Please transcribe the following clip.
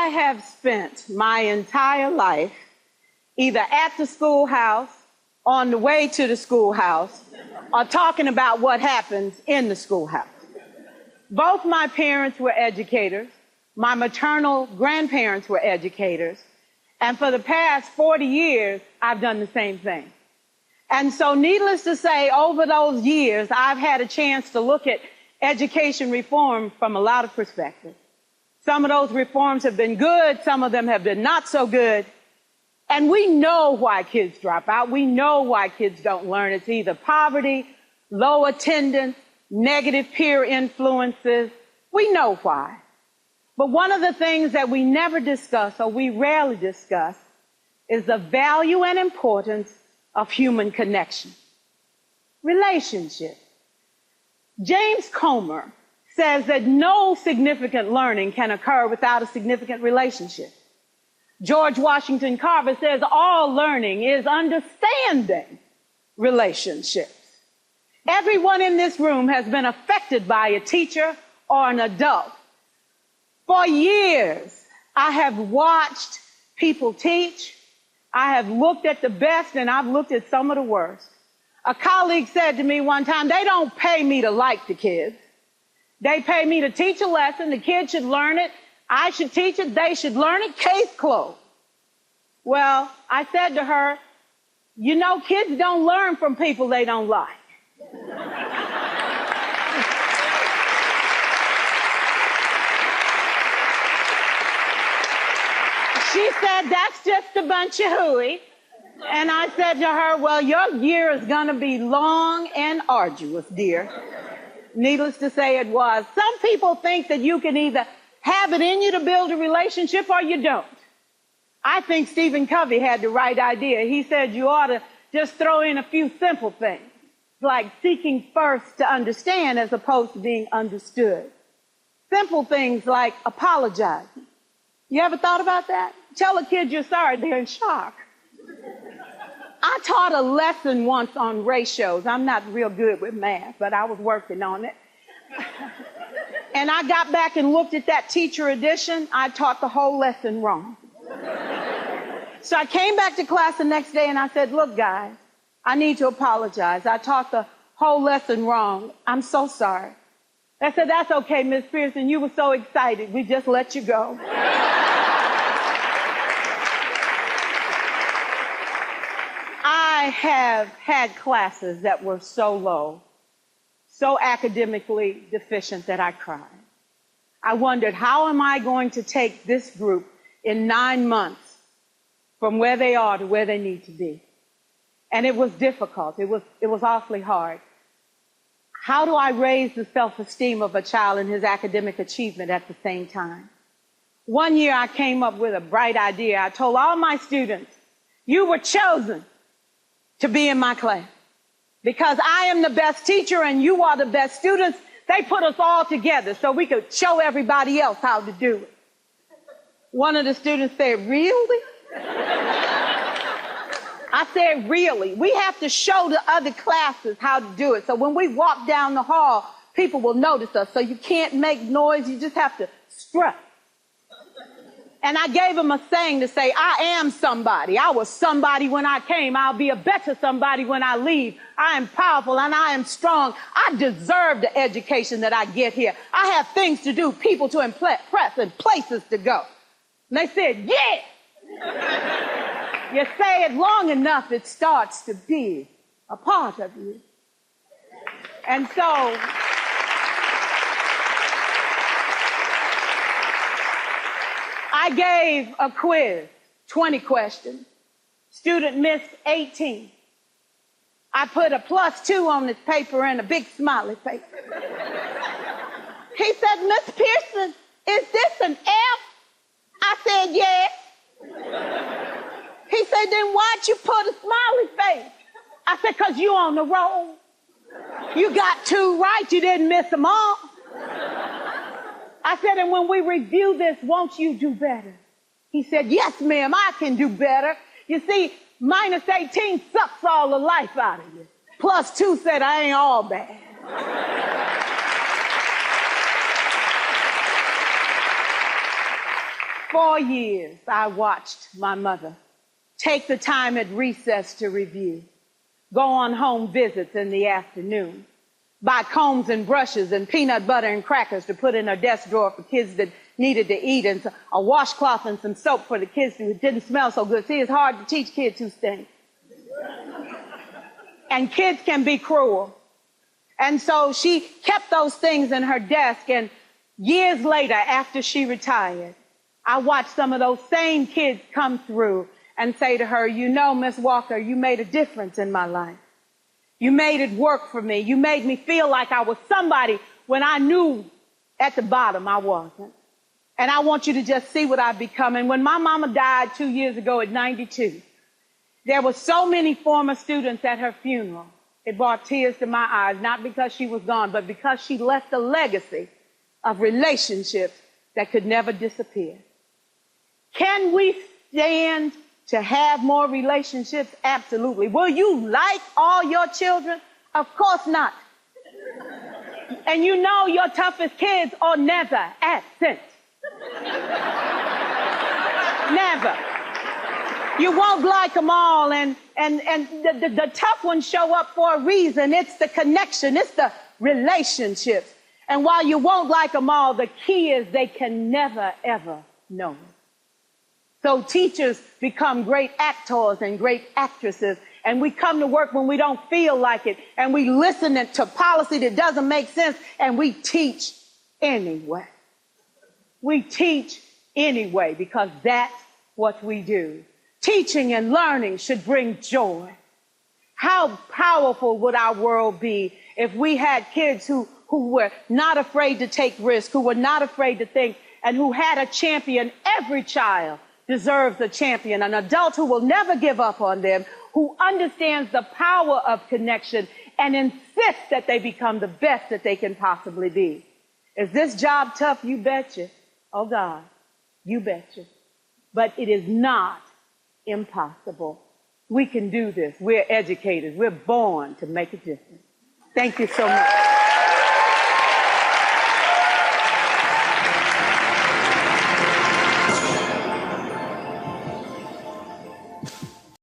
I have spent my entire life either at the schoolhouse, on the way to the schoolhouse, or talking about what happens in the schoolhouse. Both my parents were educators. My maternal grandparents were educators. And for the past 40 years, I've done the same thing. And so needless to say, over those years, I've had a chance to look at education reform from a lot of perspectives. Some of those reforms have been good. Some of them have been not so good. And we know why kids drop out. We know why kids don't learn. It's either poverty, low attendance, negative peer influences. We know why. But one of the things that we never discuss, or we rarely discuss, is the value and importance of human connection. Relationship. James Comer says that no significant learning can occur without a significant relationship. George Washington Carver says all learning is understanding relationships. Everyone in this room has been affected by a teacher or an adult. For years, I have watched people teach. I have looked at the best and I've looked at some of the worst. A colleague said to me one time, they don't pay me to like the kids. They pay me to teach a lesson. The kids should learn it. I should teach it. They should learn it. Case closed. Well, I said to her, you know, kids don't learn from people they don't like. She said, that's just a bunch of hooey. And I said to her, well, your year is going to be long and arduous, dear. Needless to say, it was. Some people think that you can either have it in you to build a relationship or you don't. I think Stephen Covey had the right idea. He said you ought to just throw in a few simple things, like seeking first to understand as opposed to being understood. Simple things like apologizing. You ever thought about that? Tell a kid you're sorry, they're in shock. I taught a lesson once on ratios. I'm not real good with math, but I was working on it. And I got back and looked at that teacher edition. I taught the whole lesson wrong. So I came back to class the next day and I said, look, guys, I need to apologize. I taught the whole lesson wrong. I'm so sorry. I said, that's okay, Miss Pearson. You were so excited. We just let you go. I have had classes that were so low, so academically deficient that I cried. I wondered, how am I going to take this group in 9 months from where they are to where they need to be? And it was difficult. It was awfully hard. How do I raise the self-esteem of a child and his academic achievement at the same time? One year I came up with a bright idea. I told all my students, you were chosen to be in my class because I am the best teacher and you are the best students. They put us all together so we could show everybody else how to do it. One of the students said, really? I said, really? We have to show the other classes how to do it. So when we walk down the hall, people will notice us. So you can't make noise. You just have to strut. And I gave him a saying to say, I am somebody. I was somebody when I came. I'll be a better somebody when I leave. I am powerful and I am strong. I deserve the education that I get here. I have things to do, people to impress, and places to go. And they said, yeah. You say it long enough, it starts to be a part of you. And so I gave a quiz, 20 questions. Student missed 18. I put a +2 on this paper and a big smiley face. He said, Miss Pearson, is this an F? I said, yes. He said, then why'd you put a smiley face? I said, because you on the roll. You got 2 right, you didn't miss them all. I said, and when we review this, won't you do better? He said, yes, ma'am, I can do better. You see, -18 sucks all the life out of you. +2 said, I ain't all bad. 4 years, I watched my mother take the time at recess to review, go on home visits in the afternoon, buy combs and brushes and peanut butter and crackers to put in her desk drawer for kids that needed to eat, and a washcloth and some soap for the kids who didn't smell so good. See, it's hard to teach kids who stink. And kids can be cruel. And so she kept those things in her desk, and years later, after she retired, I watched some of those same kids come through and say to her, you know, Miss Walker, you made a difference in my life. You made it work for me. You made me feel like I was somebody when I knew at the bottom I wasn't. And I want you to just see what I've become. And when my mama died 2 years ago at 92, there were so many former students at her funeral. It brought tears to my eyes, not because she was gone, but because she left a legacy of relationships that could never disappear. Can we stand to have more relationships? Absolutely. Will you like all your children? Of course not. And you know your toughest kids are never absent. Never. You won't like them all, and the tough ones show up for a reason. It's the connection. It's the relationships. And while you won't like them all, the key is they can never, ever know it. So teachers become great actors and great actresses, and we come to work when we don't feel like it, and we listen to policy that doesn't make sense, and we teach anyway. We teach anyway because that's what we do. Teaching and learning should bring joy. How powerful would our world be if we had kids who were not afraid to take risks, who were not afraid to think, and who had a champion? Every child deserves a champion, an adult who will never give up on them, who understands the power of connection and insists that they become the best that they can possibly be. Is this job tough? You betcha. Oh God, you betcha. But it is not impossible. We can do this. We're educators. We're born to make a difference. Thank you so much.